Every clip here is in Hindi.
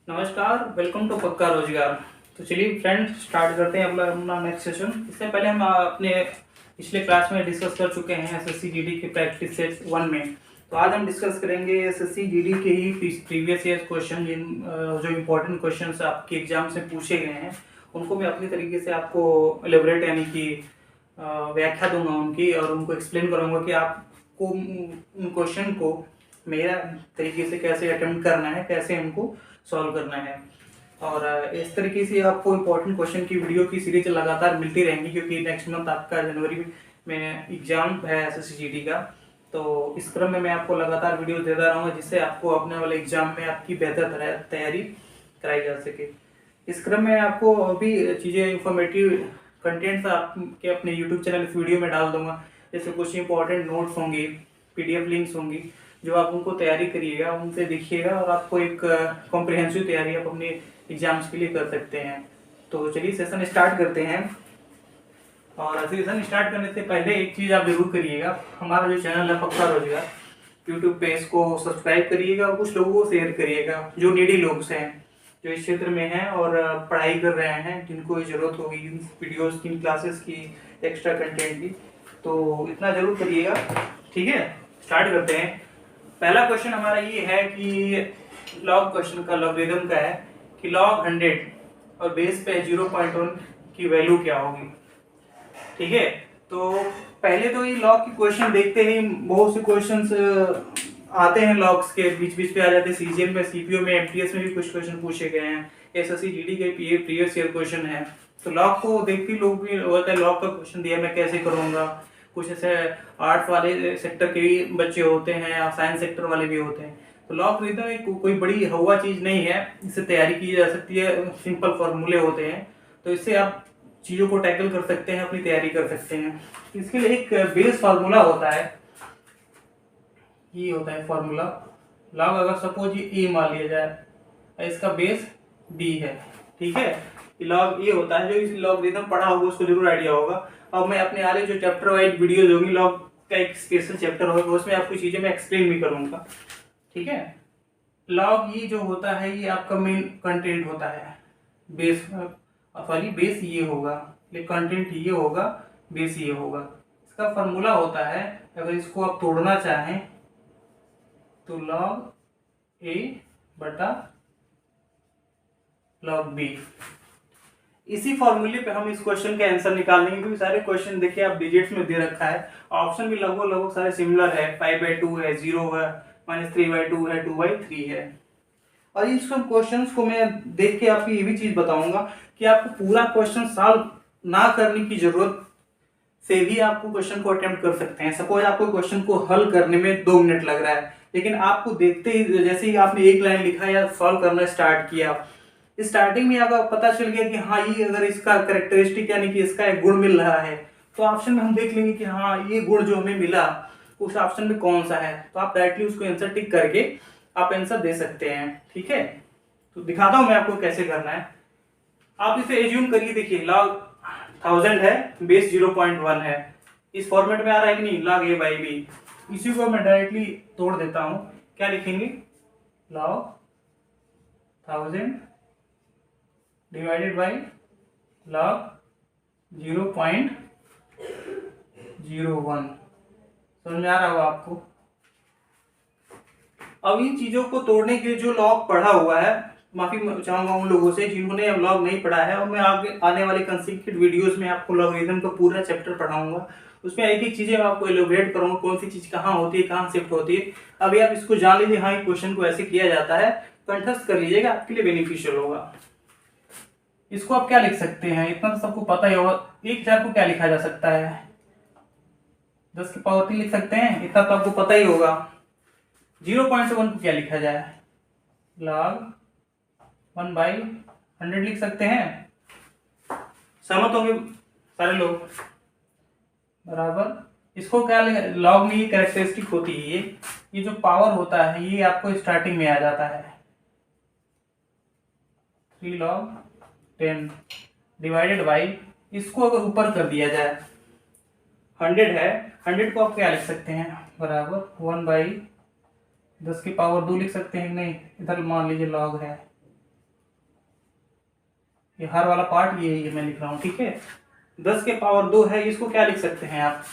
नमस्कार, वेलकम टू पक्का रोजगार। तो चलिए फ्रेंड स्टार्ट करते हैं अपना नेक्स्ट सेशन। इससे पहले हम अपने पिछले क्लास में डिस्कस कर चुके हैं एसएससी जीडी के प्रैक्टिस सेट 1 में। तो आज हम डिस्कस करेंगे एसएससी जीडी के ही प्रीवियस ईयर क्वेश्चन, जो इम्पोर्टेंट क्वेश्चन आपके एग्जाम से पूछे गए हैं उनको मैं अपनी तरीके से आपको एलेबरेट यानी कि व्याख्या दूंगा उनकी, और उनको एक्सप्लेन करूंगा कि आपको उन क्वेश्चन को मेरा तरीके से कैसे अटेम्प्ट करना है, कैसे उनको सॉल्व करना है। और इस तरीके से आपको इम्पोर्टेंट क्वेश्चन की वीडियो की सीरीज लगातार मिलती रहेंगी, क्योंकि नेक्स्ट मंथ आपका जनवरी में एग्जाम है एसएससी जीडी का। तो इस क्रम में मैं आपको लगातार वीडियो देता रहूँगा, जिससे आपको अपने वाले एग्जाम में आपकी बेहतर तैयारी कराई जा सके। इस क्रम में आपको अभी चीज़ें इंफॉर्मेटिव कंटेंट्स आपके अपने यूट्यूब चैनल इस वीडियो में डाल दूंगा, जैसे कुछ इंपॉर्टेंट नोट्स होंगे, पीडीएफ लिंक्स होंगी, जो आप उनको तैयारी करिएगा, उनसे देखिएगा और आपको एक कॉम्प्रिहेंसिव तैयारी आप अपने एग्जाम्स के लिए कर सकते हैं। तो चलिए सेशन स्टार्ट करते हैं। और सेशन स्टार्ट करने से पहले एक चीज़ आप जरूर करिएगा, हमारा जो चैनल है पक्का रोजगार यूट्यूब पे, इसको सब्सक्राइब करिएगा और कुछ लोगों को शेयर करिएगा जो नीडी लोग हैं, जो इस क्षेत्र में हैं और पढ़ाई कर रहे हैं, जिनको जरूरत होगी इन वीडियोस की, क्लासेस की, एक्स्ट्रा कंटेंट की। तो इतना जरूर करिएगा, ठीक है। स्टार्ट करते हैं। पहला क्वेश्चन हमारा ये है कि लॉग क्वेश्चन का लॉगरिथम का है कि लॉग 100 और बेस पे 0.1 की वैल्यू क्या होगी, ठीक है। तो पहले तो ये लॉग की क्वेश्चन देखते ही बहुत से क्वेश्चंस आते हैं, लॉग्स के बीच बीच पे आ जाते हैं। सीजीएल में, सीपीओ में, एमटीएस में भी कुछ क्वेश्चन पूछे गए हैं, एसएससी जीडी के प्रीवियस ईयर क्वेश्चन है। तो लॉग को देखते ही लोग भी होता है, लॉग का क्वेश्चन दिया मैं कैसे करूंगा। कुछ ऐसे आर्ट्स वाले सेक्टर के भी बच्चे होते हैं या साइंस सेक्टर वाले भी होते हैं। तो लॉगरिथम एक कोई बड़ी हवा चीज नहीं है, इससे तैयारी की जा सकती है, सिंपल फॉर्मूले होते हैं। तो इससे आप चीजों को टैकल कर सकते हैं, अपनी तैयारी कर सकते हैं। इसके लिए एक बेस फार्मूला होता है, ये होता है फार्मूला। लॉग अगर सपोज ये ए मान लिया जाए, इसका बेस बी है, ठीक है। लॉग ये होता है, जो इस लॉगरिथम पढ़ा होगा उसको जरूर आइडिया होगा। अब मैं अपने आगे जो चैप्टर वाइज वीडियोज होंगी, लॉग का एक स्पेशल चैप्टर होगा, उसमें आपको चीजें मैं एक्सप्लेन भी करूंगा, ठीक है। लॉग ये जो होता है, ये आपका मेन कंटेंट होता है। बेस सॉरी बेस ये होगा, ये कंटेंट ये होगा, बेस ये होगा। इसका फार्मूला होता है, अगर इसको आप तोड़ना चाहें तो लॉग ए बटा लॉग बी। इसी फॉर्मूले पे हम इस क्वेश्चन के आंसर निकालेंगे, क्योंकि सारे क्वेश्चन देखिए आप डिजिट्स में दे रखा है, ऑप्शन भी लगभग सारे सिमिलर है। 5/2 है, 0 है, -3/2 है, 2/3 है। और इस क्वेश्चंस को मैं देख के आपको ये भी चीज बताऊंगा कि आपको पूरा क्वेश्चन सॉल्व ना करने की जरूरत से भी आपको क्वेश्चन को अटेम्प्ट कर सकते हैं। सपोज आपको क्वेश्चन को हल करने में 2 मिनट लग रहा है, लेकिन आपको देखते ही जैसे ही आपने एक लाइन लिखा या सॉल्व करना स्टार्ट किया, स्टार्टिंग में आपको पता चल गया कि हाँ ये अगर इसका कैरेक्टरिस्टिक यानी कि इसका एक गुण मिल रहा है, तो ऑप्शन में हम देख लेंगे कि हाँ ये गुण जो हमें मिला उस ऑप्शन में कौन सा है, तो आप डायरेक्टली उसको आंसर टिक करके आप आंसर दे सकते हैं, ठीक है। तो दिखाता हूं मैं आपको कैसे करना है। आप इसे एज्यूम करिए, देखिए लॉग 1000 है, बेस 0.1 है, इस फॉर्मेट में आ रहा है कि नहीं, लॉग ए बाई बी। इसी को मैं डायरेक्टली तोड़ देता हूं। क्या लिखेंगे, लॉग 1000 डिवाइडेड बाई लॉग 0.01। समझ में आ रहा होगा आपको। अब इन चीजों को तोड़ने के लिए जो लॉग पढ़ा हुआ है, माफी चाहूंगा उन लोगों से जिन्होंने लॉग नहीं पढ़ा है, और मैं आगे आने वाले कंसेक्यूटिव वीडियोस में आपको लॉगरिथम का पूरा चैप्टर पढ़ाऊंगा। उसमें एक एक चीजें आपको एलोबरेट करूंगा, कौन सी चीज कहाँ होती है, कहाँ शिफ्ट होती है। अभी आप इसको जान लीजिए, हाँ क्वेश्चन को ऐसे किया जाता है, कंठस्थ कर लीजिएगा, आपके लिए बेनिफिशियल होगा। इसको आप क्या लिख सकते हैं, इतना तो सबको पता ही होगा। 1000 को क्या लिखा जा सकता है, 10 की पावर 3 लिख सकते हैं, इतना तो आपको पता ही होगा। 0.1 को क्या लिखा जाए, log 1/100 लिख सकते हैं। सहमत होंगे सारे लोग, बराबर। इसको क्या लॉग में ये कैरेक्टरिस्टिक होती है, ये जो पावर होता है ये आपको स्टार्टिंग में आ जाता है। 3 log 10 डिवाइडेड बाई, इसको अगर ऊपर कर दिया जाए, 100 है, 100 को आप क्या लिख सकते हैं, बराबर 1/10 की पावर 2 लिख सकते हैं, नहीं इधर मान लीजिए लॉग है ये हर वाला पार्ट ये मैं लिख रहा हूँ, ठीक है। 10 के पावर 2 है, इसको क्या लिख सकते हैं आप,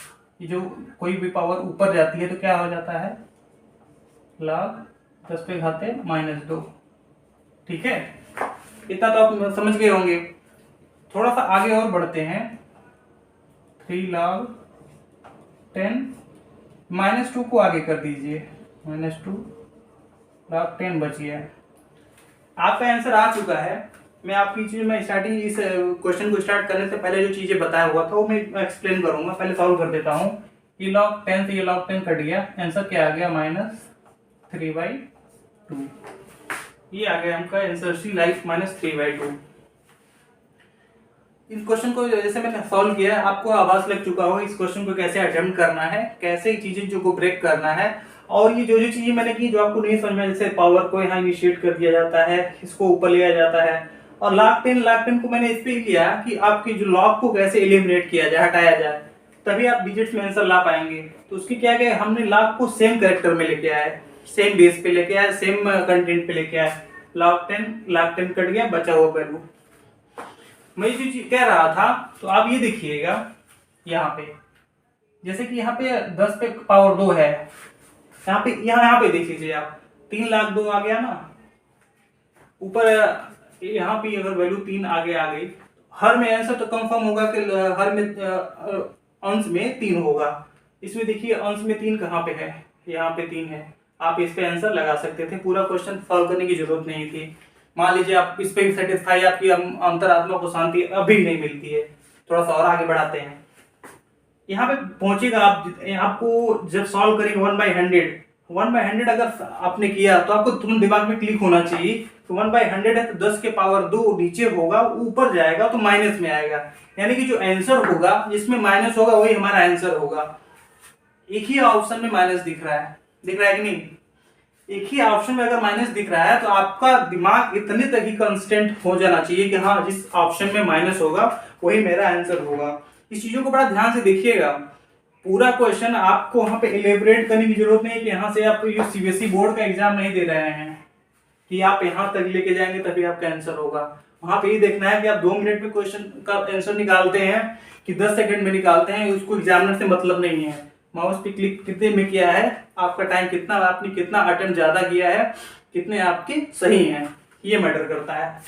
ये जो कोई भी पावर ऊपर जाती है तो क्या हो जाता है, log 10 पे घाते -2, ठीक है। इतना तो आप समझ गए होंगे। थोड़ा सा आगे और बढ़ते हैं, 3 log 10 -2 को आगे कर दीजिए, -2 log 10 बच गया। आपका आंसर आ चुका है। मैं आपकी चीज में स्टार्टिंग इस क्वेश्चन को स्टार्ट करने से पहले जो चीजें बताया हुआ था वो मैं एक्सप्लेन करूंगा। पहले सॉल्व कर देता हूँ। ये log 10 से ये log 10 कट गया, आंसर क्या आ गया, -3/2। ये आ गया हमका आंसर सी, लाइक -3/2। इस क्वेश्चन को जैसे मैंने सॉल्व किया, आपको आभास लग चुका हो इस क्वेश्चन को कैसे अटेम्प्ट करना है, कैसे चीजें जो को ब्रेक करना है। और ये जो चीजें मैंने की जो आपको नहीं समझ में, जैसे पावर को यहाँ इनिशिएट कर दिया जाता है, इसको ऊपर लिया जाता है, और log 10 को मैंने इस पे लिया कि आपकी जो लॉग को कैसे एलिमिनेट किया जाए, हटाया जाए, तभी आप डिजिट्स में आंसर ला पाएंगे। तो उसकी क्या है, हमने लॉग को सेम कैरेक्टर में लेके आए, सेम बेस पे लेके आए, सेम कंटेंट पे लेके आए। log 10 कट गया, बचा हुआ वैल्यू। मैं जो चीज कह रहा था, तो आप ये देखिएगा यहाँ पे, जैसे कि यहाँ पे 10 पे पावर 2 है, यहाँ पे देख लीजिए आप, 3 लाख 2 आ गया ना ऊपर। यहाँ पे अगर वैल्यू 3 आगे आ गई, हर में आंसर तो कंफर्म होगा कि हर में अंश में 3 होगा। इसमें देखिए अंश में 3 कहाँ पे है, यहाँ पे 3 है। आप इस पे आंसर लगा सकते थे, पूरा क्वेश्चन सॉल्व करने की जरूरत नहीं थी। मान लीजिए आप इस पे भी सेटिस्फाई, आपकी अंतरात्मा को शांति अभी नहीं मिलती है, थोड़ा सा और आगे बढ़ाते हैं। यहाँ पे पहुंचेगा आपको जब सॉल्व करेंगे 1/100 अगर आपने किया तो आपको तुरंत दिमाग में क्लिक होना चाहिए। तो 1/100 है तो 10 के पावर 2 नीचे होगा, ऊपर जाएगा तो माइनस में आएगा, यानी कि जो आंसर होगा जिसमें माइनस होगा वही हमारा आंसर होगा। एक ही ऑप्शन में माइनस दिख रहा है कि नहीं, एक ही ऑप्शन में अगर माइनस दिख रहा है तो आपका दिमाग इतने तक ही कंस्टेंट हो जाना चाहिए कि हाँ जिस ऑप्शन में माइनस होगा वही मेरा आंसर होगा। इस चीजों को बड़ा ध्यान से देखिएगा। पूरा क्वेश्चन आपको वहां पे इलेबोरेट करने की जरूरत नहीं है कि यहाँ से आप सीबीएसई बोर्ड का एग्जाम नहीं दे रहे हैं कि आप यहाँ तक लेके जाएंगे तभी आपका आंसर होगा। वहां पे ये देखना है कि आप 2 मिनट में क्वेश्चन का आंसर निकालते हैं कि 10 सेकंड में निकालते हैं, उसको एग्जामिनर से मतलब नहीं है। माउस पे क्लिक कितने में किया है, आपका टाइम कितना, आपने कितना अटेम्प्ट ज्यादा किया है, कितने आपके सही हैं, ये मैटर करता है।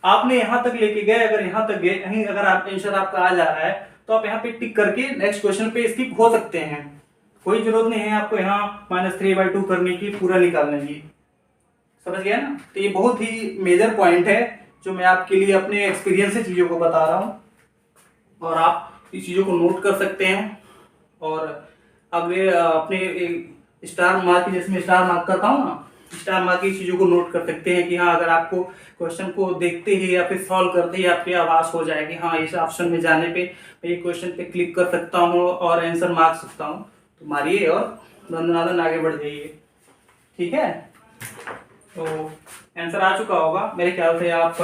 आपने यहाँ तक लेके गए, अगर यहाँ तक गए कहीं अगर आप आंसर आपका आ जा रहा है तो आप यहाँ पे टिक करके नेक्स्ट क्वेश्चन पे स्किप हो सकते हैं। कोई जरूरत नहीं है आपको यहाँ -3/2 करने की, पूरा निकालने की। समझ गया ना। तो ये बहुत ही मेजर पॉइंट है जो मैं आपके लिए अपने एक्सपीरियंस से चीजों को बता रहा हूँ, और आप इस चीजों को नोट कर सकते हैं। और अगले अपने स्टार मार्क, जैसे मैं स्टार मार्क करता हूँ ना, स्टार मार्क की चीजों को नोट कर सकते हैं कि हाँ अगर आपको क्वेश्चन को देखते ही या फिर सॉल्व करते ही आपके आवाज हो जाए कि हाँ इस ऑप्शन में जाने पे मैं ये क्वेश्चन पे क्लिक कर सकता हूँ और आंसर मार्क सकता हूँ, तो मारिए और दंदनादन आगे बढ़ जाइए। ठीक है, तो आंसर आ चुका होगा मेरे ख्याल से। आप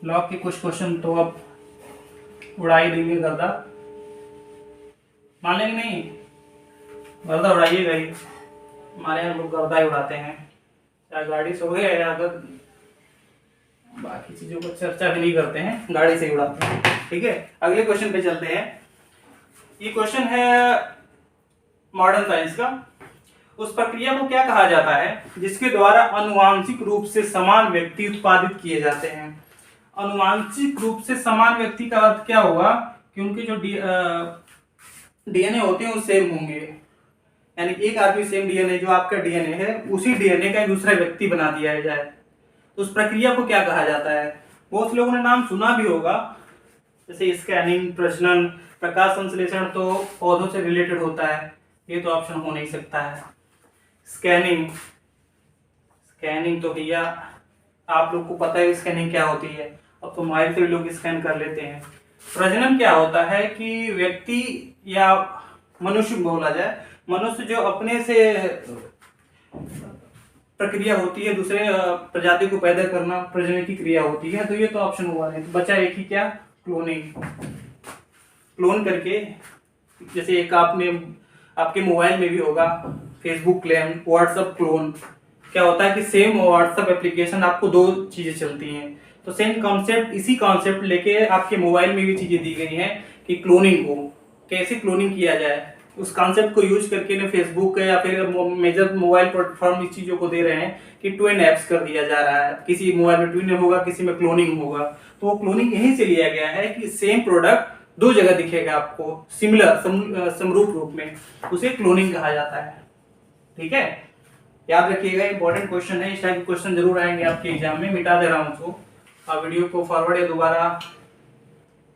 लॉग के कुछ क्वेश्चन तो अब उड़ा ही देंगे, गर्दा मान लेंगे नहीं, गर्दा उड़ाइएगा ही। हमारे यहाँ लोग गर्दा ही उड़ाते हैं, या गाड़ी से हो गया या अगर बाकी चीजों को चर्चा भी नहीं करते हैं, गाड़ी से ही उड़ाते हैं। ठीक है, अगले क्वेश्चन पे चलते हैं। ये क्वेश्चन है मॉडर्न साइंस का। उस प्रक्रिया को क्या कहा जाता है जिसके द्वारा आनुवांशिक रूप से समान व्यक्ति उत्पादित किए जाते हैं। आनुवांशिक रूप से समान व्यक्ति का अर्थ क्या हुआ कि उनके जो डीएनए होते हैं वो सेम होंगे, यानी एक आदमी सेम डीएनए जो आपका डीएनए है उसी डीएनए का एक दूसरा व्यक्ति बना दिया जाए, तो उस प्रक्रिया को क्या कहा जाता है। बहुत लोगों ने नाम सुना भी होगा, जैसे स्कैनिंग, प्रजनन, प्रकाश संश्लेषण तो पौधों से रिलेटेड होता है, ये तो ऑप्शन हो नहीं सकता है। स्कैनिंग तो भैया आप लोग को पता है स्कैनिंग क्या होती है, अब तो मोबाइल से भी लोग स्कैन कर लेते हैं। प्रजनन क्या होता है कि व्यक्ति या मनुष्य बोला जाए, मनुष्य जो अपने से प्रक्रिया होती है दूसरे प्रजाति को पैदा करना, प्रजनन की क्रिया होती है, तो ये तो ऑप्शन हुआ नहीं। तो बचा एक ही क्या, क्लोनिंग। क्लोन करके, जैसे एक आपने आपके मोबाइल में भी होगा फेसबुक क्लोन, व्हाट्सएप क्लोन, क्या होता है कि सेम व्हाट्सएप एप्लीकेशन आपको दो चीजें चलती हैं, तो सेम कॉन्सेप्ट, इसी कॉन्सेप्ट लेके आपके मोबाइल में भी चीजें दी गई हैं कि क्लोनिंग को कैसे क्लोनिंग किया जाए। उस कॉन्सेप्ट को यूज करके ना फेसबुक या फिर मेजर मोबाइल प्लेटफॉर्म इस चीजों को दे रहे हैं कि ट्विन ऐप्स कर दिया जा रहा है, किसी मोबाइल में ट्विन होगा, किसी में क्लोनिंग होगा। तो वो क्लोनिंग यहीं से लिया गया है कि सेम प्रोडक्ट दो जगह दिखेगा आपको सिमिलर समरूप रूप में, उसे क्लोनिंग कहा जाता है। ठीक है, याद रखिएगा, इंपॉर्टेंट क्वेश्चन है, इस टाइप के क्वेश्चन जरूर आएंगे आपके एग्जाम में। मिटा दे रहा हूं उसको, आप वीडियो को फॉरवर्ड या दोबारा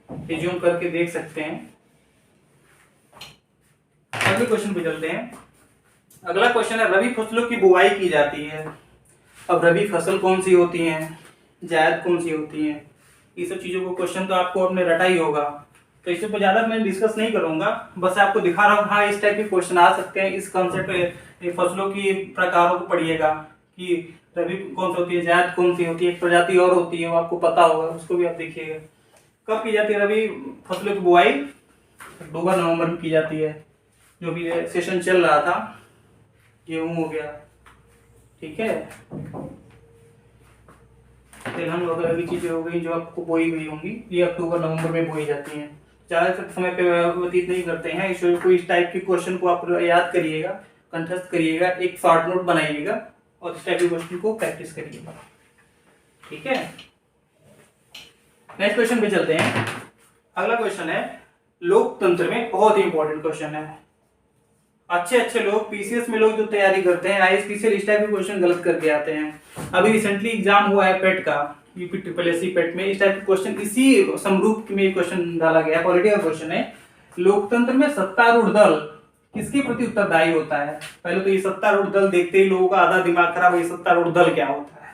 रिज्यूम करके देख सकते हैं। अगले क्वेश्चन पे चलते हैं। अगला क्वेश्चन है, रबी फसलों की बुआई की जाती है। अब रबी फसल कौन सी होती है, जायद कौन सी होती है, ये सब चीजों को क्वेश्चन तो आपको अपने रटा ही होगा, तो इससे ज्यादा मैं डिस्कस नहीं करूंगा, बस आपको दिखा रहा हूँ हाँ इस टाइप के क्वेश्चन आ सकते हैं। इस कॉन्सेप्ट फसलों की प्रकारों को पढ़िएगा कि रबी कौन सी होती है, जायद कौन सी होती है, एक प्रजाति और होती है वो आपको पता होगा, उसको भी आप देखिएगा। कब की जाती है रबी फसलों की बुआई? अक्टूबर नवंबर में की जाती है। जो भी सेशन चल रहा था, गेहूं हो गया, ठीक है, तिलहन वगैरह की चीजें हो गई जो आपको बोई गई होंगी, ये अक्टूबर नवंबर में बोई जाती हैं। ज्यादा समय पे व्यतीत नहीं करते हैं इस टाइप के क्वेश्चन को आप याद करिएगा, कंठस्थ करिएगा, एक शॉर्ट नोट बनाइएगा और इस टाइप के क्वेश्चन को प्रैक्टिस करिएगा। ठीक है, नेक्स्ट क्वेश्चन पे चलते हैं। अगला क्वेश्चन है लोकतंत्र में, बहुत ही इंपॉर्टेंट क्वेश्चन है। अच्छे लोग पीसीएस में लोग जो तैयारी करते हैं, आईएएस पीसीएस इस टाइप के क्वेश्चन गलत करके आते हैं। अभी रिसेंटली एग्जाम हुआ है पेट का, यूपी SSC पेट में, इस टाइप के क्वेश्चन इसी समरूप में क्वेश्चन डाला गया है। पॉलिटिकल क्वेश्चन है, लोकतंत्र में सत्तारूढ़ दल किसके प्रति उत्तरदायी होता है? पहले तो ये सत्तारूढ़ दल देखते ही लोगों का आधा दिमाग खराब है, सत्तारूढ़ दल क्या होता है?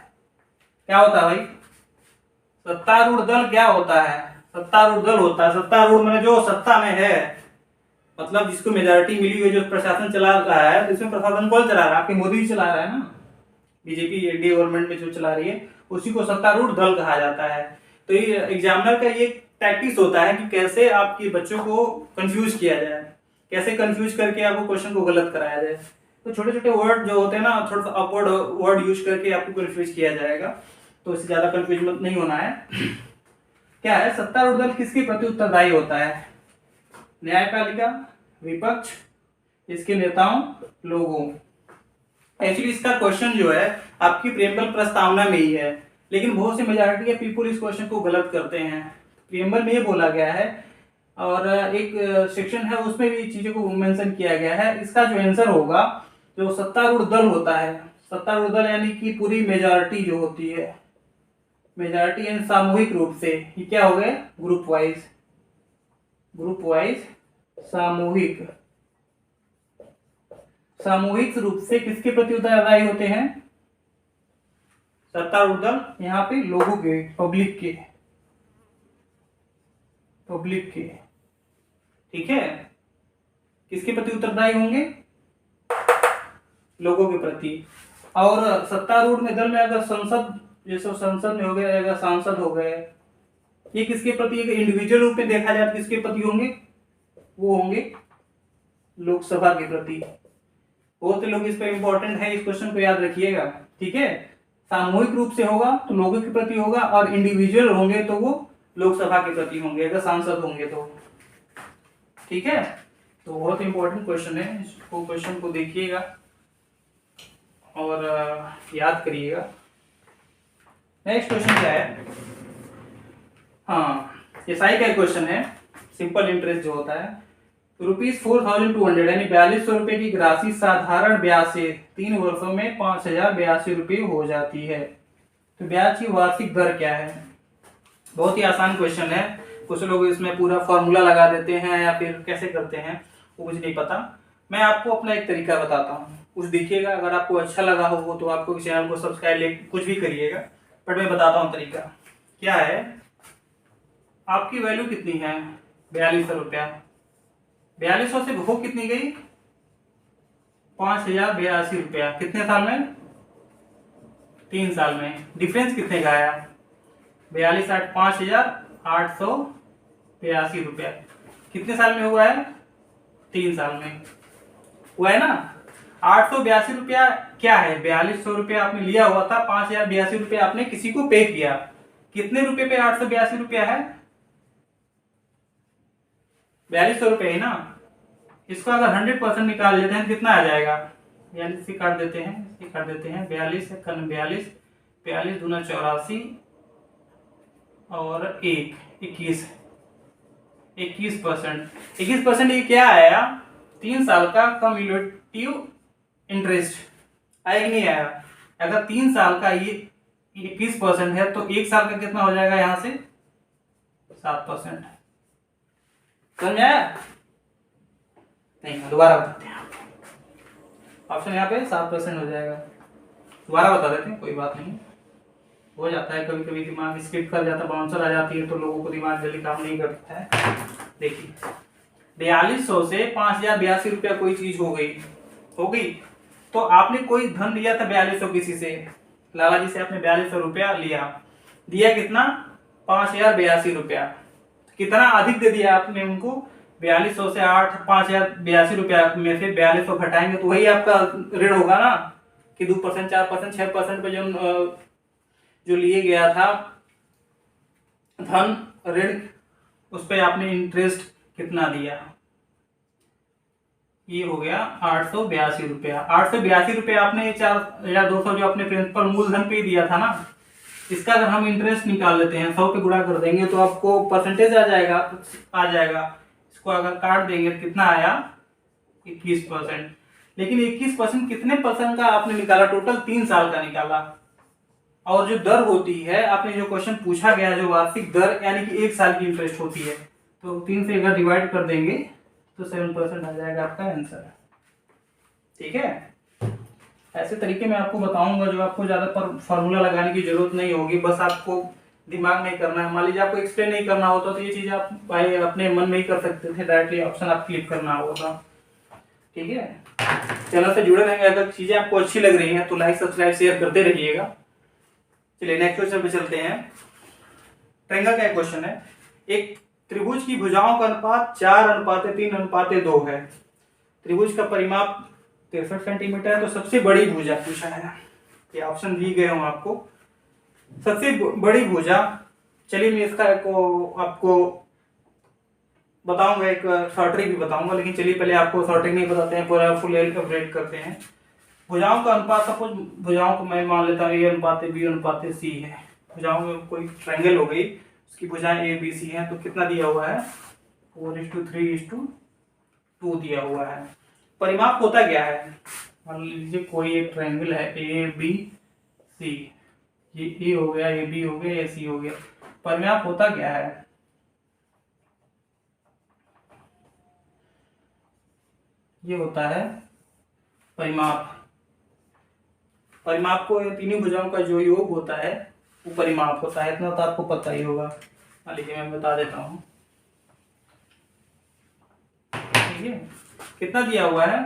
क्या होता है भाई? सत्तारूढ़ दल क्या होता है? सत्तारूढ़ दल होता है, सत्तारूढ़ मैंने जो सत्ता में है, मतलब जिसको मेजॉरिटी मिली हुई, जो प्रशासन चला रहा है, इसमें प्रशासन कौन चला रहा है? आपके मोदी जी चला रहा है ना, बीजेपी एनडीए गवर्नमेंट में जो चला रही है, उसी को सत्तारूढ़ दल कहा जाता है। तो ये एग्जामिनर का ये टैक्टिक्स होता है कि कैसे आपके बच्चों को कंफ्यूज किया जाए, कैसे कंफ्यूज करके आपको क्वेश्चन को गलत कराया जाए। तो छोटे छोटे वर्ड जो होते हैं ना, थोड़ा सा अपवर्ड वर्ड यूज करके आपको कंफ्यूज किया जाएगा, तो इससे ज्यादा कंफ्यूज मत नहीं होना है। क्या है, सत्तारूढ़ दल किसके प्रति उत्तरदायी होता है? न्यायपालिका, विपक्ष, इसके नेताओं, लोगों। एक्चुअली इसका क्वेश्चन जो है आपकी प्रियम्बल प्रस्तावना में ही है, लेकिन बहुत सी मेजॉरिटी के पीपल इस क्वेश्चन को गलत करते हैं। प्रियम्बल में ये बोला गया है और एक सेक्शन है उसमें भी चीजों को मेंशन किया गया है। इसका जो आंसर होगा, जो सत्तारूढ़ दल होता है, सत्तारूढ़ दल यानी कि पूरी मेजॉरिटी जो होती है, मेजॉरिटी एंड सामूहिक रूप से, ये क्या हो गए? ग्रुप वाइज सामूहिक रूप से किसके प्रति उत्तरदायी होते हैं? सत्तारूढ़ दल, यहाँ पे लोगों के, पब्लिक के, ठीक है, किसके प्रति उत्तरदायी होंगे? लोगों के प्रति। और सत्तारूढ़ में दल में अगर संसद, जैसे संसद में हो गए, अगर सांसद हो गए, ये किसके प्रति इंडिविजुअल रूप में देखा जाए किसके प्रति होंगे? वो होंगे लोकसभा के प्रति। बहुत से लोग इस पर इंपॉर्टेंट है, इस क्वेश्चन को याद रखिएगा। ठीक है, सामूहिक रूप से होगा तो लोगों के प्रति होगा, और इंडिविजुअल होंगे तो वो लोकसभा के प्रति होंगे, अगर सांसद होंगे तो। ठीक है, तो बहुत इंपॉर्टेंट क्वेश्चन है, इसको क्वेश्चन को देखिएगा और याद करिएगा। नेक्स्ट क्वेश्चन क्या है? हाँ, एसआई का क्वेश्चन है, सिंपल इंटरेस्ट जो होता है। ₹4200 यानी 4200 रुपए की राशि साधारण ब्याज से 3 वर्षों में 5082 रुपये हो जाती है, तो ब्याज की वार्षिक दर क्या है? बहुत ही आसान क्वेश्चन है। कुछ लोग इसमें पूरा फॉर्मूला लगा देते हैं या फिर कैसे करते हैं वो मुझे नहीं पता। मैं आपको अपना एक तरीका बताता हूँ, कुछ देखिएगा, अगर आपको अच्छा लगा हो तो आपको चैनल को सब्सक्राइब कुछ भी करिएगा, बट मैं बताता हूँ तरीका। क्या है, आपकी वैल्यू कितनी है? 4200 रुपया। 4200 से हो कितनी गई? 5082 रुपया। कितने साल में? 3 साल में। डिफरेंस कितने का आया? 42 8 5882 रुपया। कितने साल में हुआ है? 3 साल में हुआ है ना। ₹882 क्या है? 4200 रुपया आपने लिया हुआ था, 5082 रुपया आपने किसी को पे किया। कितने रुपए पे 882 रुपया है? 4200 रुपये है ना। इसको अगर 100% निकाल लेते हैं कितना आ जाएगा? 42 से काट देते हैं 42 है 42, 42 दूना 84 और 21%। 21% ये क्या आया? 3 साल का कम्युलेटिव इंटरेस्ट आया कि नहीं आया? अगर 3 साल का ये 21% है तो 1 साल का कितना हो जाएगा? यहां से 7%। समझ में आया? नहीं, दोबारा बताते हैं आपको। ऑप्शन यहाँ पे 7% हो जाएगा। दोबारा बता देते हैं, कोई बात नहीं, हो जाता है कभी कभी, दिमाग स्किप कर जाता है, बाउंसर आ जाती है तो लोगों को दिमाग जल्दी काम नहीं करता है। देखिए 4200 से 5082 रुपया कोई चीज हो गई तो आपने कोई धन लिया था 4200 किसी से, लाला जी से आपने 4200 रुपया लिया, दिया कितना? 5082 रुपया। कितना अधिक दे दिया आपने उनको? 4200 से 5082 रुपया में से 4200 घटाएंगे तो वही आपका ऋण होगा ना, कि 2%, 4%, 6% पे जो लिए गया था धन ऋण, उस पर आपने इंटरेस्ट कितना दिया? ये हो गया 882 रुपया। 882 रुपया आपने 4200 जो अपने प्रिंसिपल मूलधन पे दिया था ना, इसका अगर हम इंटरेस्ट निकाल लेते हैं 100 पे गुणा कर देंगे तो आपको परसेंटेज आ जाएगा। इसको अगर काट देंगे तो कितना आया? 21%। लेकिन 21% कितने परसेंट का आपने निकाला? टोटल 3 साल का निकाला। और जो दर होती है, आपने जो क्वेश्चन पूछा गया, जो वार्षिक दर यानी कि 1 साल की इंटरेस्ट होती है, तो 3 से अगर डिवाइड कर देंगे तो 7% आ जाएगा आपका आंसर। ठीक है, ऐसे तरीके मैं आपको बताऊंगा जो आपको ज्यादा पर फॉर्मूला लगाने की जरूरत नहीं होगी, बस आपको दिमाग नहीं करना है। मान लीजिए आपको एक्सप्लेन नहीं करना होता तो ये चीज आप भाई अपने मन में ही कर सकते थे, डायरेक्टली ऑप्शन आप क्लिक करना होगा। ठीक है, चैनल से जुड़े रहेंगे। अगर चीजें आपको अच्छी लग रही हैं तो लाइक, सब्सक्राइब, शेयर करते रहिएगा। चलिए नेक्स्ट क्वेश्चन पे चलते हैं। ट्रायंगल का क्वेश्चन है। एक त्रिभुज की भुजाओं का अनुपात 4:3:2 है। त्रिभुज का परिमाप 63 सेंटीमीटर है। तो सबसे बड़ी भुजा पूछा है, ये ऑप्शन दी गए हों आपको। सबसे बड़ी भुजा, चलिए मैं इसका आपको बताऊंगा, एक शॉर्ट ट्रिक भी बताऊंगा, लेकिन चलिए पहले आपको शॉर्ट ट्रिक नहीं बताते हैं, पूरा फुल अपडेट करते हैं। भुजाओं का अनुपात, सपोज भुजाओं को मैं मान लेता हूँ A/B/C है। भुजाओं में कोई ट्रायंगल हो गई, उसकी भुजाएं ABC हैं, तो कितना दिया हुआ है? 4:3:2 दिया हुआ है। परिमाप होता क्या है? मान लीजिए कोई एक ट्रायंगल है ABC, ये A हो गया, AB हो गया, AC हो गया। परिमाप होता क्या है? ये होता है परिमाप। परिमाप को तीनों भुजाओं का जो योग होता है वो परिमाप होता है, इतना तो आपको पता ही होगा। मान लीजिए मैं बता देता हूँ। ठीक है, कितना दिया हुआ है?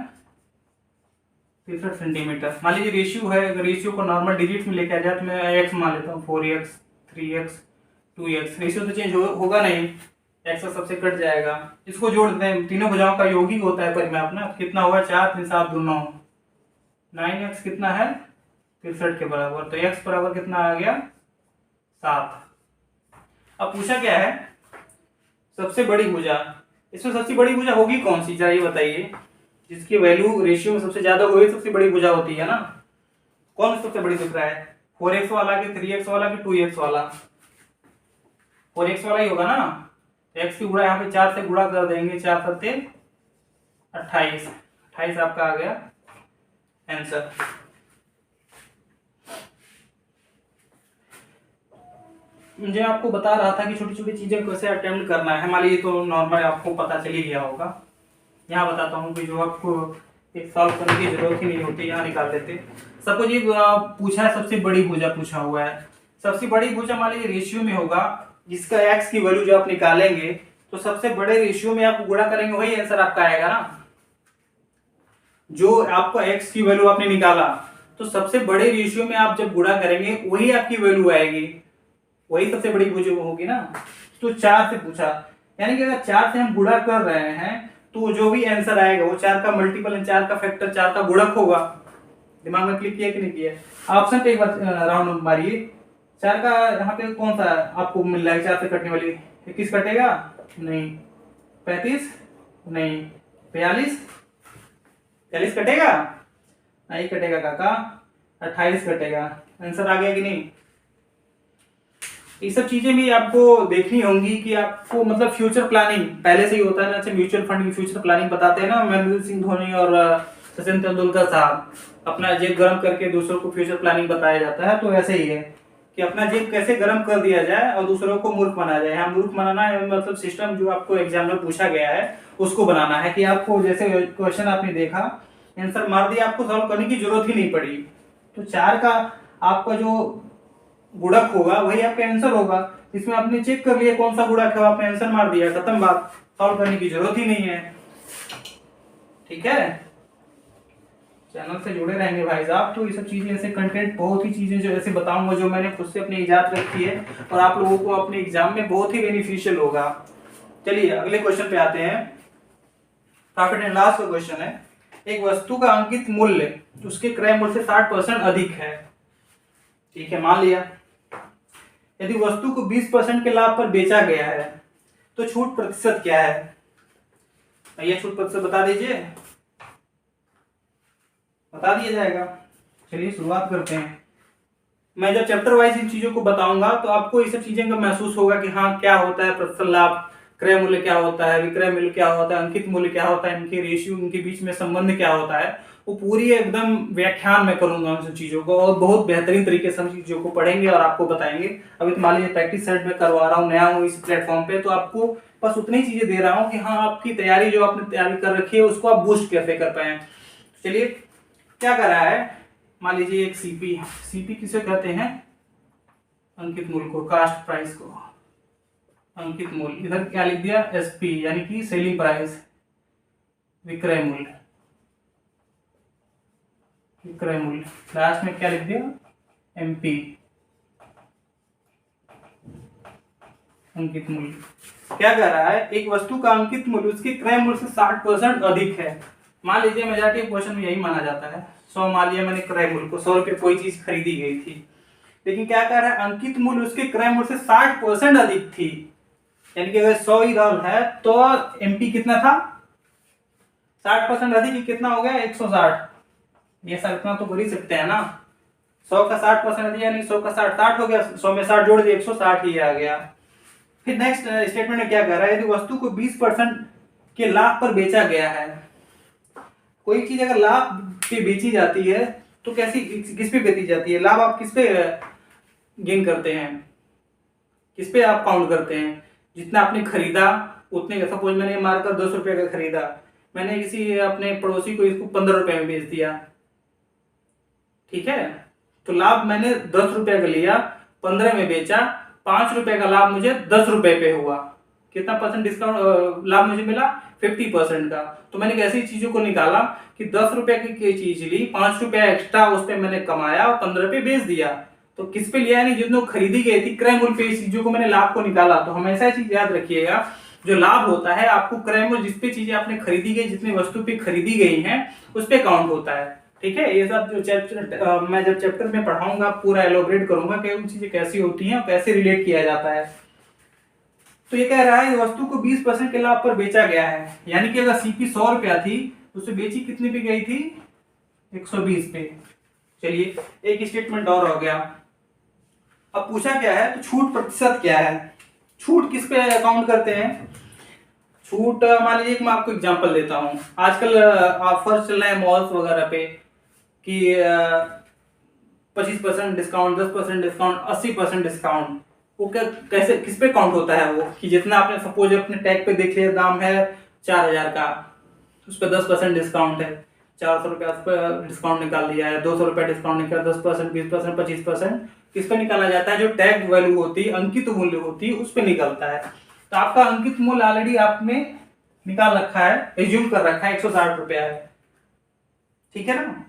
63 सेंटीमीटर। मान लीजिए रेशियो है, अगर रेशियो को नॉर्मल डिजिट में लेके आ जाए तो मैं x मान लेता हूँ, 4x, 3x, 2x। रेशियो तो चेंज होगा नहीं, x का सबसे कट जाएगा। इसको जोड़ देते हैं, तीनों भुजाओं का योग ही होता है परिमाप ना। कितना हुआ? 4 3 7 2 9, 9x कितना है? 63 के बराबर। तो x बराबर कितना आ गया? 7। अब पूछा क्या है? सबसे बड़ी भुजा। इसमें सबसे बड़ी भुजा होगी कौन सी, जरा ये बताइए। जिसकी वैल्यू रेशियो में सबसे ज्यादा वही सबसे बड़ी भुजा होती है ना। कौन सबसे बड़ी दिख रहा है? 4x वाला कि 3x वाला कि 2x वाला? 4x वाला ही होगा ना। x की गुणा यहाँ पे 4 से गुणा कर देंगे, 4 सत्ते 28। 28 आपका आ गया आंसर। मुझे आपको बता रहा था कि छोटी छोटी चीजें कैसे अटेम्प्ट करना है। मान लीजिए तो नॉर्मल आपको पता चल ही गया होगा। यहाँ बताता हूँ कि जो आपको एक सॉल्व करने की जरूरत ही नहीं होती, यहाँ निकाल देते। सपोज ये पूछा है, सबसे बड़ी भुजा पूछा हुआ है। सबसे बड़ी भुजा मान लीजिए रेशियो में होगा, जिसका x की वैल्यू जो आप निकालेंगे तो सबसे बड़े रेशियो में आप गुणा करेंगे, वही आंसर आपका आएगा ना। जो आपका x की वैल्यू आपने निकाला तो सबसे बड़े रेशियो में आप जब गुणा करेंगे वही आपकी वैल्यू आएगी, वही सबसे बड़ी भुजा होगी ना। तो 4 से पूछा, यानी कि अगर 4 से हम गुणा कर रहे हैं तो जो भी आंसर आएगा वो 4 का मल्टीपल, 4 का फैक्टर, 4 का गुणक होगा। दिमाग में क्लिक किया कि नहीं किया? ऑप्शन पे एक बार राउंड मारिए। 4 का यहाँ पे कौन सा आपको मिल रहा है 4 से कटने वाली? 21 कटेगा नहीं, 35 नहीं, 42 कटेगा नहीं, कटेगा काका, 28 कटेगा। आंसर आ गया कि नहीं? ये सब चीजें भी आपको देखनी होंगी कि आपको मतलब फ्यूचर प्लानिंग पहले से ही होता है ना। अच्छा, म्यूचुअल फंड की फ्यूचर प्लानिंग बताते हैं ना महेंद्र सिंह धोनी और सचिन तेंदुलकर साहब, अपना जेब गर्म करके दूसरों को फ्यूचर प्लानिंग बताया जाता है। तो ऐसे ही है कि अपना जेब कैसे गर्म कर दिया जाए और दूसरों को मूर्ख बनाया जाए। यहाँ मूर्ख बनाना है मतलब सिस्टम जो आपको एग्जाम में पूछा गया है उसको बनाना है कि आपको जैसे क्वेश्चन आपने देखा, आंसर मार दिया, आपको सॉल्व करने की जरूरत ही नहीं पड़ी। तो 4 का आपका जो गुणक होगा वही आपका आंसर होगा। इसमें आपने चेक कर लिया कौन सा गुणक है, आपने आंसर मार दिया, खत्म बात, सॉल्व करने की जरूरत ही नहीं है। ठीक है, चैनल से जुड़े रहेंगे भाई साहब। तो ये सब चीजें, ऐसे कंटेंट, बहुत ही चीजें जो ऐसे बताऊंगा जो मैंने खुद से अपनी इजाद रखी है और आप लोगों को अपने एग्जाम में बहुत ही बेनिफिशियल होगा। चलिए अगले क्वेश्चन पे आते हैं। प्रॉफिट एंड लॉस का क्वेश्चन है। एक वस्तु का अंकित मूल्य उसके क्रय मूल्य से 60% अधिक है। ठीक है, मान लिया यदि वस्तु को 20% के लाभ पर बेचा गया है तो छूट प्रतिशत क्या है? भैया छूट प्रतिशत बता दीजिए। बता दिया जाएगा। चलिए शुरुआत करते हैं। मैं जब चैप्टर वाइज इन चीजों को बताऊंगा तो आपको ये सब चीजें का महसूस होगा कि हाँ क्या होता है प्रतिशत लाभ, क्रय मूल्य क्या होता है, विक्रय मूल्य क्या होता है, अंकित मूल्य क्या होता है, इनके रेशियो, इनके बीच में संबंध क्या होता है, वो पूरी एकदम व्याख्यान में करूंगा उन सब चीजों को और बहुत बेहतरीन तरीके से हम चीजों को पढ़ेंगे और आपको बताएंगे। अभी तो मान लीजिए प्रैक्टिस सेट में करवा रहा हूँ, नया हूँ इस प्लेटफॉर्म पे, तो आपको बस उतनी चीजें दे रहा हूँ कि हाँ आपकी तैयारी जो आपने तैयारी कर रखी है उसको आप बूस्ट कैसे कर पाए। चलिए क्या कर रहा है, मान लीजिए एक सीपी किसे कहते हैं? अंकित मूल्य को, कास्ट प्राइस को अंकित मूल्य। इधर क्या लिख दिया? एसपी यानी कि सेलिंग प्राइस, विक्रय मूल्य, विक्रय मूल्य। लास्ट में क्या लिख दिया? एमपी, अंकित मूल्य। क्या कह रहा है, एक वस्तु का अंकित मूल्य उसके क्रय मूल्य से 60% अधिक है। मान लीजिए मेजॉरिटी क्वेश्चन में यही माना जाता है। 100 मान लिया मैंने क्रय मूल्य को, 100 रुपये कोई चीज खरीदी गई थी, लेकिन क्या कह रहा है, अंकित मूल्य उसके क्रय मूल्य से 60% अधिक थी। यानी कि अगर 100 ही दाल है तो एमपी कितना था? 60% अधिक, कितना हो गया? 160। ये सब इतना तो कर ही सकते हैं ना। 100 का 60% अधिक यानी 100 का 60 हो गया, 100 में 60 जोड़ दिया, 160 ही आ गया। फिर नेक्स्ट स्टेटमेंट में क्या कह रहा है, यदि वस्तु को 20% के लाभ पर बेचा गया है। कोई चीज अगर लाभ पे बेची जाती है तो कैसी, किस पे बेची जाती है? लाभ आप किस पे गेन करते हैं, किस पे आप काउंट करते हैं? जितना आपने खरीदा उतने का। सपोज मैंने मारकर 10 रुपए का खरीदा, मैंने किसी अपने पड़ोसी को इसको 15 रुपए में बेच दिया, ठीक है, तो लाभ मैंने 10 रुपए का लिया, 15 में बेचा, 5 रुपए का लाभ मुझे 10 रुपए पे हुआ। कितना परसेंट डिस्काउंट लाभ मुझे मिला? 50% का। तो मैंने कैसी चीजों को निकाला कि 10 रुपए की चीज ली, 5 रुपए एक्स्ट्रा उस पर मैंने कमाया और 15 पे बेच दिया। तो किस पे लिया? नहीं, जितने खरीदी गई थी क्रय मूल्य पे इस चीजों को मैंने लाभ को निकाला। तो हमेशा चीज याद रखिएगा, जो लाभ होता है आपको क्रय मूल्य जिस पे चीजें आपने खरीदी गई, जितनी वस्तु पे खरीदी गई हैं उस पे काउंट होता है। ठीक है, ये सब जो चैप्टर मैं जब चैप्टर में पढ़ाऊंगा पूरा एलोबरेट करूंगा कि उन चीजें कैसी होती हैं और कैसे रिलेट किया जाता है। तो ये कह रहा है वस्तु को 20% के लाभ पर बेचा गया है, यानी कि अगर सीपी 100 रुपया थी उससे बेची कितने पे गई थी? 120 पे। चलिए एक स्टेटमेंट और हो गया। अब पूछा क्या है, तो छूट प्रतिशत क्या है? छूट किस पे अकाउंट करते हैं? छूट मान लीजिए मैं आपको एग्जांपल देता हूं। आजकल ऑफर चल रहे हैं मॉल्स वगैरह पे कि 25% डिस्काउंट, 10% डिस्काउंट, 80% डिस्काउंट। वो क्या, कैसे, किस पे काउंट होता है वो? कि जितना आपने सपोज अपने टैग पे देख लिया दाम है 4000 का, उस पर 10% डिस्काउंट है, 400 रुपया उस पर डिस्काउंट निकाल दिया है, 200 रुपया डिस्काउंट निकाल, 10%, 20%, 25%। किस पे निकाला जाता है? जो टैग वैल्यू होती है, अंकित मूल्य होती है, उस पे निकलता है। तो आपका अंकित मूल्य ऑलरेडी आपने निकाल रखा है, एज्यूम कर रखा है 160 रुपया है, ठीक है ना।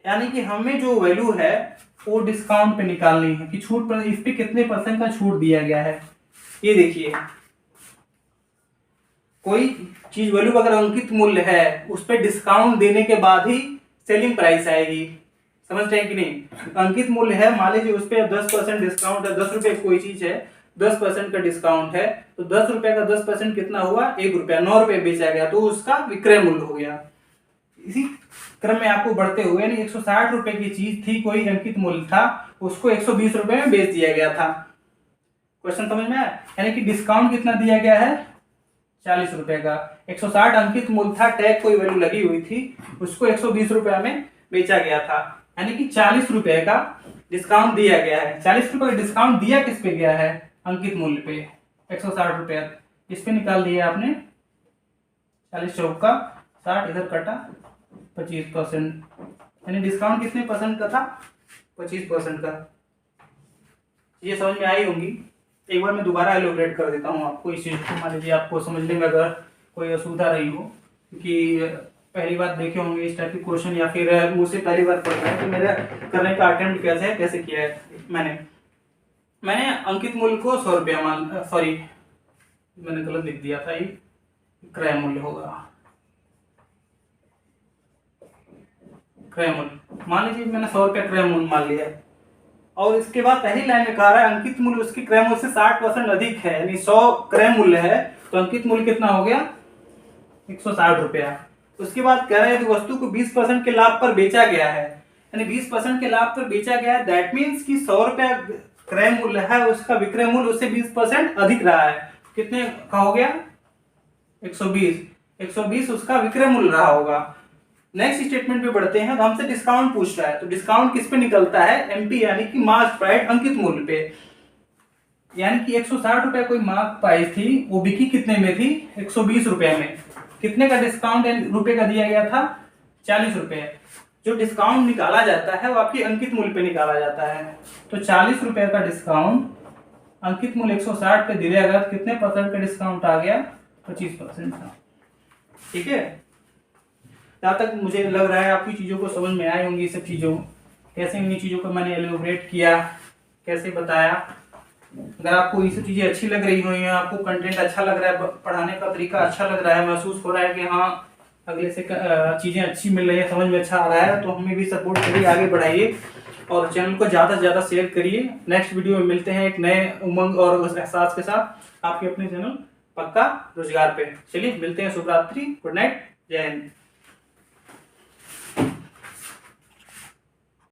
यानी कि हमें जो वैल्यू है वो डिस्काउंट पे निकालनी है कि छूट पर इस पे कितने % का छूट दिया गया है। ये देखिए कोई चीज वैल्यू अगर अंकित मूल्य है उस पर डिस्काउंट देने के बाद ही सेलिंग प्राइस आएगी। समझ रहे हैं कि नहीं? अंकित मूल्य है, मान लीजिए उस पर 10% डिस्काउंट है, 10 रुपए कोई चीज है, 10% का डिस्काउंट है, तो 10 रुपए का 10% कितना हुआ? 1 रुपया, 9 रुपए बेचा गया, तो उसका विक्रय मूल्य हो गया। इसी क्रम में आपको बढ़ते हुए, यानी 160 रुपए की चीज थी, कोई अंकित मूल्य था, उसको 120 रुपए में बेच दिया गया था। क्वेश्चन समझ में आया? यानी कि डिस्काउंट कितना दिया गया है? 40 रुपए का। 160 अंकित मूल्य था, टैग कोई वैल्यू लगी हुई थी, उसको 120 रुपए में बेचा गया था, यानी कि 40 रुपए का डिस्काउंट दिया गया है। 40 रुपए का डिस्काउंट दिया किस पे गया है? अंकित मूल्य पे, 160 रुपए। इस पे निकाल दिया आपने 40 चौका 60, इधर कटा 25%, यानी डिस्काउंट कितने परसेंट का था? 25% का। ये समझ में आई होंगी। एक बार मैं दोबारा एलोबरेट कर देता हूँ आपको इस चीज को, मान लीजिए आपको समझने में अगर कोई असुविधा रही हो, क्योंकि पहली बार देखे होंगे इस टाइप के क्वेश्चन, या फिर मुझसे पहली बार पढ़ रहे हैं, तो मेरा करने का अटेम्प्ट कैसे किया है मैंने अंकित मूल्य को 100 रुपया मैंने गलत लिख दिया था, ये क्रय मूल्य होगा। क्रय मूल्य मान लीजिए मैंने 100 रुपया क्रय मूल्य मान लिया है, और इसके बाद पहली लाइन में कह रहा है अंकित मूल्य उसके क्रय मूल्य से 60% अधिक है, यानी 100 क्रय मूल्य है, तो अंकित मूल्य कितना हो गया? 160 रुपया। उसके बाद कह रहे हैं कि वस्तु को 20% के लाभ पर बेचा गया है, यानी 20% के लाभ पर बेचा गया है, दैट मीन्स कि 100 रुपया क्रय मूल्य है, उसका विक्रय मूल्य उससे 20% अधिक रहा है। कितने का हो गया? 120 उसका विक्रय मूल्य रहा होगा। नेक्स्ट स्टेटमेंट पे बढ़ते हैं, तो हमसे डिस्काउंट पूछ रहा है, तो डिस्काउंट किस पे निकलता है? एमपी, यानी कि मार्क प्राइस अंकित मूल्य पे। यानी कि 160 रुपए कोई मार्क प्राइस थी, वो बिकी कितने में थी? 120 रुपए में। कितने का डिस्काउंट रुपए का दिया गया था? 40 रुपए। जो डिस्काउंट निकाला जाता है वो आपकी अंकित मूल्य पे निकाला जाता है, तो 40 रुपए का डिस्काउंट अंकित मूल्य 160 पे दिया गया, कितने परसेंट का डिस्काउंट आ गया? 25% का। ठीक है, जहाँ तक मुझे लग रहा है आपकी चीज़ों को समझ में आई होंगी, ये सब चीज़ों कैसे इन चीज़ों को मैंने एलोबरेट किया, कैसे बताया। अगर आपको ये सब चीज़ें अच्छी लग रही हो, या आपको कंटेंट अच्छा लग रहा है, पढ़ाने का तरीका अच्छा लग रहा है, महसूस हो रहा है कि हाँ अगले से चीज़ें अच्छी मिल रही है, समझ में अच्छा आ रहा है, तो हमें भी सपोर्ट करिए, आगे बढ़ाइए और चैनल को ज़्यादा से ज़्यादा शेयर करिए। नेक्स्ट वीडियो में मिलते हैं एक नए उमंग और एहसास के साथ आपके अपने चैनल पक्का रोजगार पे। चलिए मिलते हैं, शुभ रात्रि, गुड नाइट, जय हिंद।